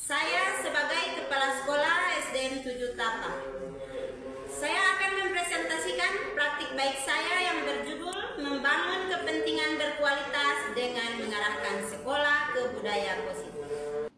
Saya sebagai Kepala Sekolah SDN 78, saya akan mempresentasikan praktik baik saya yang berjudul Membangun Kepentingan Berkualitas dengan Mengarahkan Sekolah ke Budaya Positif.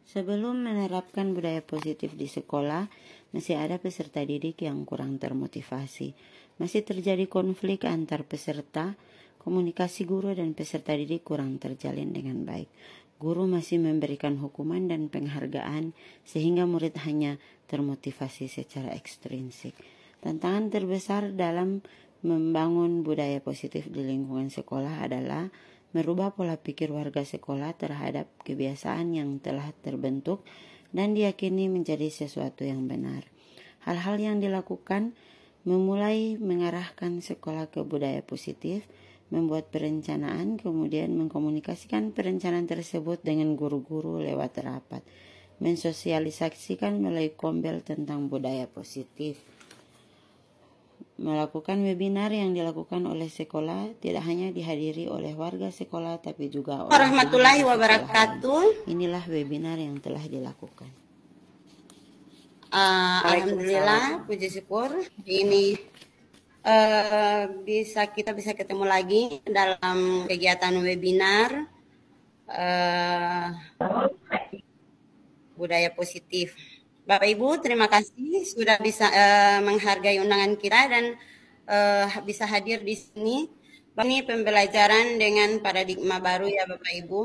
Sebelum menerapkan budaya positif di sekolah, masih ada peserta didik yang kurang termotivasi. Masih terjadi konflik antar peserta, komunikasi guru dan peserta didik kurang terjalin dengan baik. Guru masih memberikan hukuman dan penghargaan sehingga murid hanya termotivasi secara ekstrinsik. Tantangan terbesar dalam membangun budaya positif di lingkungan sekolah adalah merubah pola pikir warga sekolah terhadap kebiasaan yang telah terbentuk dan diyakini menjadi sesuatu yang benar. Hal-hal yang dilakukan memulai mengarahkan sekolah ke budaya positif, membuat perencanaan, kemudian mengkomunikasikan perencanaan tersebut dengan guru-guru lewat rapat, mensosialisasikan melalui kombel tentang budaya positif, melakukan webinar yang dilakukan oleh sekolah tidak hanya dihadiri oleh warga sekolah tapi juga oleh warahmatullahi wabarakatuh. Inilah webinar yang telah dilakukan. Alhamdulillah, puji syukur ini kita bisa ketemu lagi dalam kegiatan webinar budaya positif. Bapak Ibu, terima kasih sudah bisa menghargai undangan kita dan bisa hadir di sini. Ini pembelajaran dengan paradigma baru ya Bapak Ibu.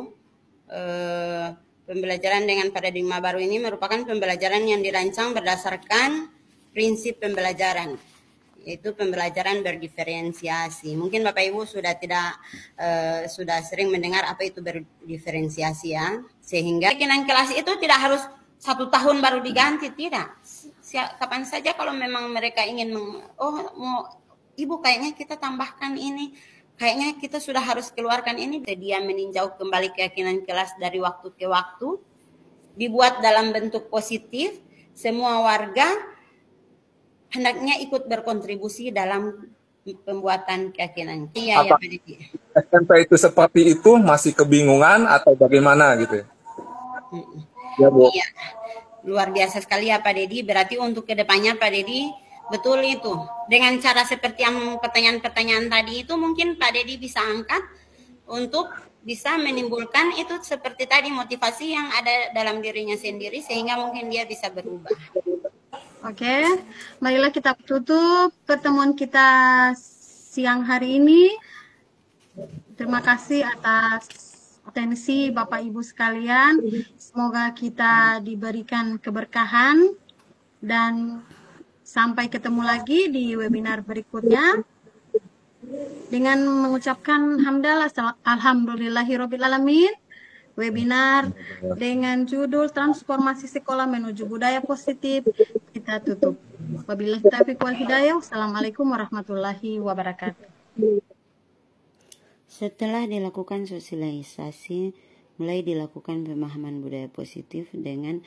Pembelajaran dengan paradigma baru ini merupakan pembelajaran yang dirancang berdasarkan prinsip pembelajaran, yaitu pembelajaran berdiferensiasi. Mungkin Bapak Ibu sudah sering mendengar apa itu berdiferensiasi ya, sehingga keyakinan kelas itu tidak harus 1 tahun baru diganti, tidak. Kapan saja kalau memang mereka ingin Ibu kayaknya kita tambahkan ini, kayaknya kita sudah harus keluarkan ini. Dia meninjau kembali keyakinan kelas dari waktu ke waktu, dibuat dalam bentuk positif. Semua warga hendaknya ikut berkontribusi dalam pembuatan keyakinan. Iya ya Pak Didi. SMP itu seperti itu masih kebingungan atau bagaimana gitu ya? Ya, Bu. Iya, luar biasa sekali ya Pak Dedi. Berarti untuk kedepannya Pak Dedi betul itu. Dengan cara seperti yang pertanyaan-pertanyaan tadi itu mungkin Pak Dedi bisa angkat untuk bisa menimbulkan itu seperti tadi motivasi yang ada dalam dirinya sendiri sehingga mungkin dia bisa berubah. Oke, marilah kita tutup pertemuan kita siang hari ini. Terima kasih atas atensi Bapak Ibu sekalian, semoga kita diberikan keberkahan dan sampai ketemu lagi di webinar berikutnya dengan mengucapkan hamdalah alhamdulillahirabbil alamin. Webinar dengan judul Transformasi Sekolah Menuju Budaya Positif kita tutup. Wabillahi taufiq wal hidayah. Wassalamualaikum warahmatullahi wabarakatuh. Setelah dilakukan sosialisasi, mulai dilakukan pemahaman budaya positif dengan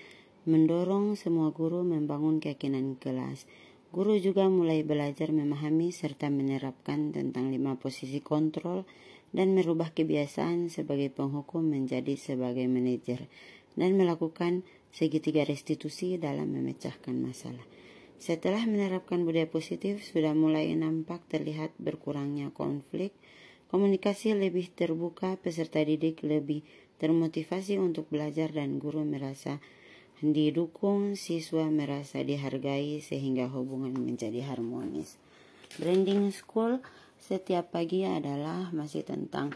mendorong semua guru membangun keyakinan kelas. Guru juga mulai belajar memahami serta menerapkan tentang 5 posisi kontrol dan merubah kebiasaan sebagai penghukum menjadi sebagai manajer dan melakukan segitiga restitusi dalam memecahkan masalah. Setelah menerapkan budaya positif, sudah mulai nampak terlihat berkurangnya konflik, komunikasi lebih terbuka, peserta didik lebih termotivasi untuk belajar dan guru merasa didukung, siswa merasa dihargai sehingga hubungan menjadi harmonis. Branding School setiap pagi adalah masih tentang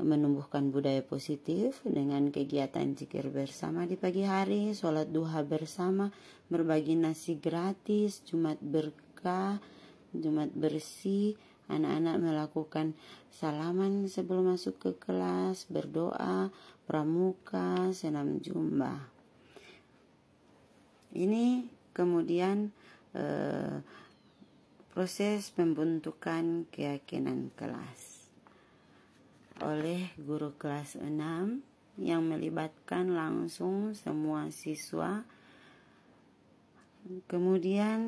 menumbuhkan budaya positif dengan kegiatan zikir bersama di pagi hari, sholat duha bersama, berbagi nasi gratis, Jumat berkah, Jumat bersih. Anak-anak melakukan salaman sebelum masuk ke kelas, berdoa, pramuka, senam jumba. Ini kemudian proses pembentukan keyakinan kelas oleh guru kelas 6 yang melibatkan langsung semua siswa. Kemudian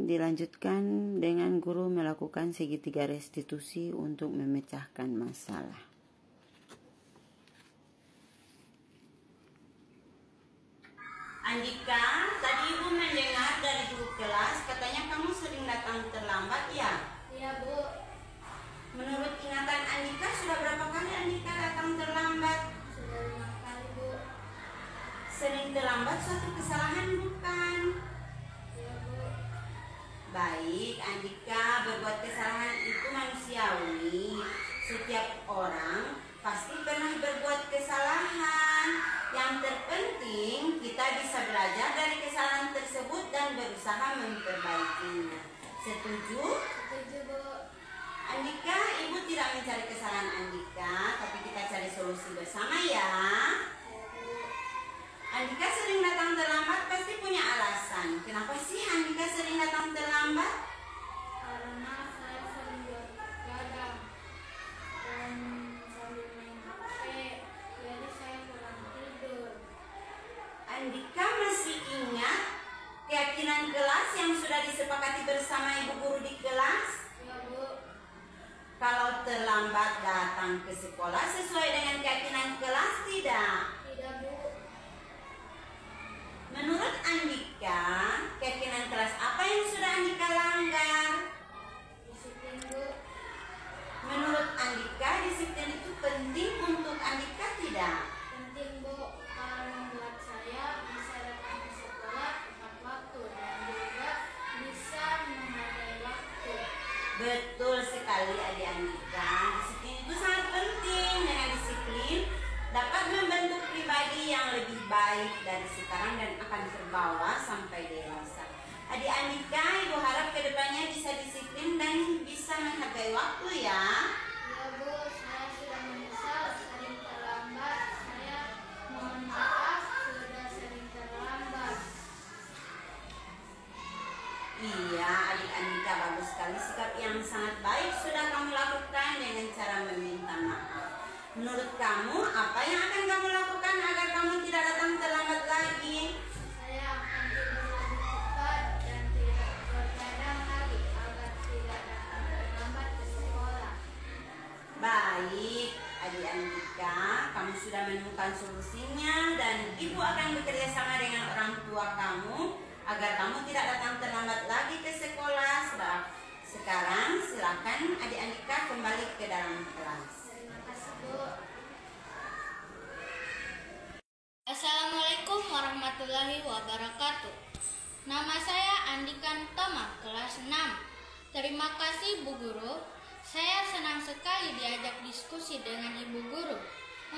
dilanjutkan dengan guru melakukan segitiga restitusi untuk memecahkan masalah. Andika, tadi Ibu mendengar dari guru kelas katanya kamu sering datang terlambat ya? Iya, Bu. Menurut ingatan Andika, sudah berapa kali Andika datang terlambat? Sudah 5 kali, Bu. Sering terlambat suatu kesalahan bukan? Iya, Bu. Baik, Andika, berbuat kesalahan itu manusiawi. Setiap orang pasti pernah berbuat kesalahan. Yang terpenting kita bisa belajar dari kesalahan tersebut dan berusaha memperbaikinya. Setuju? Setuju, Bu. Andika, Ibu tidak mencari kesalahan Andika, tapi kita cari solusi bersama ya. Andika sering datang terlambat pasti punya alasan. Kenapa sih Andika sering datang terlambat? Karena saya sering begadang dan sambil main HP, jadi saya kurang tidur. Andika masih ingat keyakinan kelas yang sudah disepakati bersama ibu guru di kelas? Iya, Bu. Kalau terlambat datang ke sekolah sesuai dengan keyakinan kelas tidak? Tidak, Bu. Menurut Andika, keyakinan kelas apa yang sudah Andika langgar? Disiplin, Bu. Menurut Andika, disiplin itu penting untuk Andika tidak? Penting, Bu, karena membuat saya bisa datang ke sekolah tepat waktu dan juga bisa menghargai waktu. Betul sekali adik Andika. Disiplin itu sangat penting. Dengan disiplin dapat membentuk pribadi yang lebih baik dari sekarang dan akan terbawa sampai dewasa. Adik Andika, Ibu harap kedepannya bisa disiplin dan bisa menghargai waktu ya. Iya, Bu, saya sudah menyesal sering terlambat. Saya mohon maaf sudah sering terlambat. Iya, adik Andika, bagus sekali sikap yang sangat baik sudah kamu lakukan dengan cara meminta maaf. Menurut kamu, apa yang akan kamu lakukan agar kamu tidak datang terlambat lagi? Saya akan tidur lebih cepat dan tidak begadang lagi agar tidak datang terlambat ke sekolah. Baik, adik Andika, kamu sudah menemukan solusinya dan Ibu akan bekerja sama dengan orang tua kamu agar kamu tidak datang terlambat lagi ke sekolah. Sekarang silakan adik Andika kembali ke dalam kelas. Terima kasih, Bu. Assalamualaikum warahmatullahi wabarakatuh. Nama saya Andika Tama, kelas 6. Terima kasih, Bu Guru. Saya senang sekali diajak diskusi dengan Ibu Guru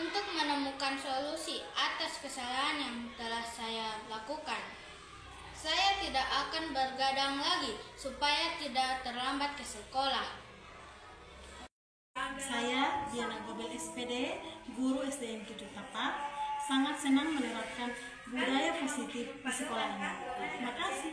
untuk menemukan solusi atas kesalahan yang telah saya lakukan. Saya tidak akan bergadang lagi supaya tidak terlambat ke sekolah. Saya Diana Gobel SPD, guru SDM 7 Tapak, sangat senang menerapkan budaya positif di sekolah ini. Terima kasih.